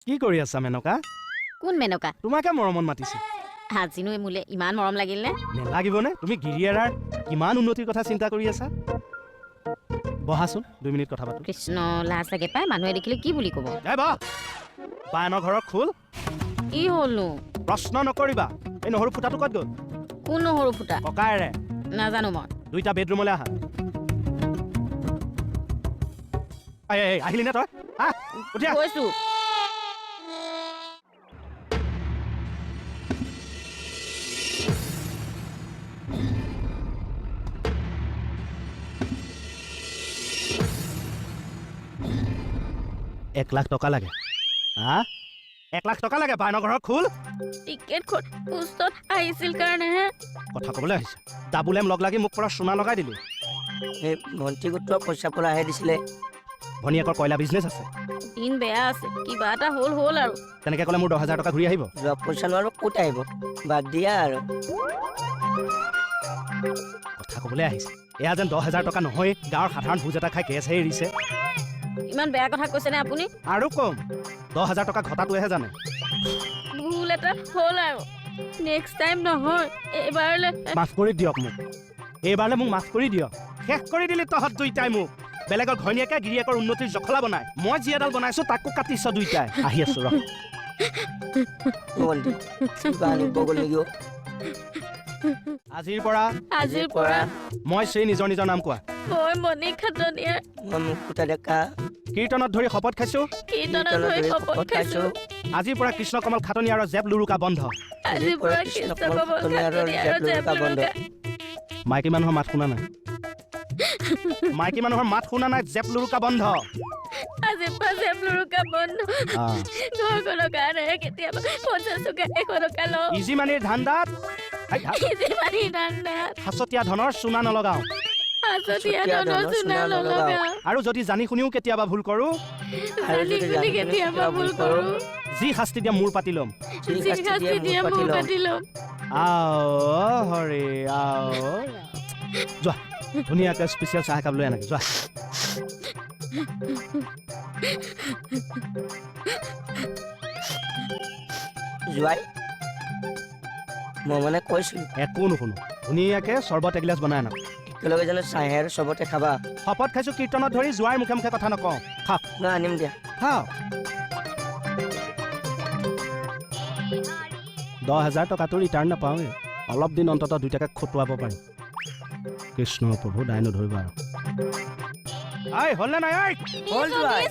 কি কৰি আছা মেনকা? কোন মেনকা? তোমাকে মৰমত মাতিছে। আজিনো মোলে ইমান মৰম লাগিল নে? নেলাগিবনে? তুমি গিৰিয়েৰাৰ কিমান উন্নতিৰ কথা চিন্তা কৰি আছা। বহাচোন 2 মিনিট কথা পাতো। কৃষ্ণ লাজ লাগে পাই, মানুহে দেখিলে কি বুলি ক'ব? এই বহ। বায়নৰ ঘৰৰ খোল। কি হ'লনো? প্ৰশ্ন নকৰিবা। এই নহৰু ফুটাটো ক'ত গ'ল? কোন নহৰু ফুটা? ককায়েৰে। নাজানো মই। 2টা বেডৰুমলৈ আহা। এই আহিলি নে তই? হা? উঠি আহ। কৈছো। এক লাখ টকা লাগে। হা? 1 লাখ টকা লাগে বায়নৰ ঘৰৰ খোল? টিকেট ওচৰত আহিছিল কাৰণেহে। কথা ক'বলৈ আহিছে। ডাবুলেম লগ লাগি মোক পৰা সোণা লগাই দিলি। এই ভণ্টি গোটৰ পইচা পলাহে দিছিলে। ভনীয়েকৰ কয়লা বিজনেছ আছে। দিন বেয়া আছে, কিবা এটা হ'ল আৰু। তেনেকে ক'লে মোৰ 10,000 টকা ঘূৰি আহিব। যোৱা পইচা নোৱাৰো ক'ত আহিব, বাদ দিয়া আৰু। কথা ক'বলৈ আহিছে। এয়া যেন 10,000 টকা নহয়, গাঁৱৰ সাধাৰণ ভোজ এটা খাই গেছহে এৰিছে। ইমান বেয়া কথা কৈছেনে আপুনি? আৰু কম 10,000 টকা ঘটাটোৱেহে জানে। ভুল এটা হ'ল আৰু। নেক্সট টাইম নহয়, এইবাৰলৈ মাফ কৰি দিয়ক মোক। এইবাৰলৈ মোক মাফ কৰি দিয়ক। শেষ কৰি দিলি তহঁত দুইটাই মোক। বেলেগৰ ঘৈণীয়েকে গিৰিয়েকৰ উন্নতিৰ জখলা বনাই। মই যি এডাল বনাইছো তাকো কাটিছ দুইটাই। আহি আছো ৰ। ভণ্টি কিবা আনিব গ'ল নেকি অ'? আজিৰ পৰা মই শ্ৰী নিজৰ নাম কোৱা। মই মণি খাটনিয়াৰ। মই মুকুতা ডেকা। কীৰ্তনত ধৰি শপত খাইছো। কীৰ্তনত ধৰি শপত খাইছো। আজিৰ পৰা কৃষ্ণ কমল খাটনিয়াৰৰ জেপ লুৰুকা বন্ধ। আজিৰ পৰা কৃষ্ণ কমল খাটনিয়াৰৰ জেপ লুৰুকা। মাইকী মানুহৰ মাত শুনা নাই। মাইকী মানুহৰ মাত শুনা নাই। জেপ লুৰুকা বন্ধ। আজিৰ পৰা জেপ লুৰুকা বন্ধ। ঘৰখনৰ কাৰণে কেতিয়াবা 50 টকা 100 টকা লওঁ। ইজি মানিৰ ধান্দাত ইজি মানিৰ ধান্দাত সাঁচতীয়া ধনৰ চুনা নলগাওঁ। সাঁচতীয়া ধনৰ চুনা নলগাওঁ। আৰু যদি জানি শুনিও কেতিয়াবা ভুল কৰোঁ, যি শাস্তি দিয়া মূৰ পাতি ল'ম। আও হৰি আও। যোৱা ধুনীয়াকৈ স্পেচিয়েল চাহ একাপ লৈ আনাগে যোৱা। যোৱাই মই মানে কৈছিলোঁ একো নুশুনো। ধুনীয়াকৈ চৰ্বত এগিলাচ বনাই আনক। একেলগে জানো চাহে আৰু চবতে খাবা? শপত খাইছো কীৰ্তনত ধৰি যোৱাৰ মুখে মুখে কথা নকওঁ। খাওক ন আনিম দিয়া। খাওক। 10,000 টকাটো ৰিটাৰ্ণ নাপাওঁৱে। অলপ দিন অন্তত দুইটাকে খুটুৱাব পাৰিম। কৃষ্ণ প্ৰভু দাই নধৰিবা আৰু। হ'ল নে নাই? হ'ল যোৱাই।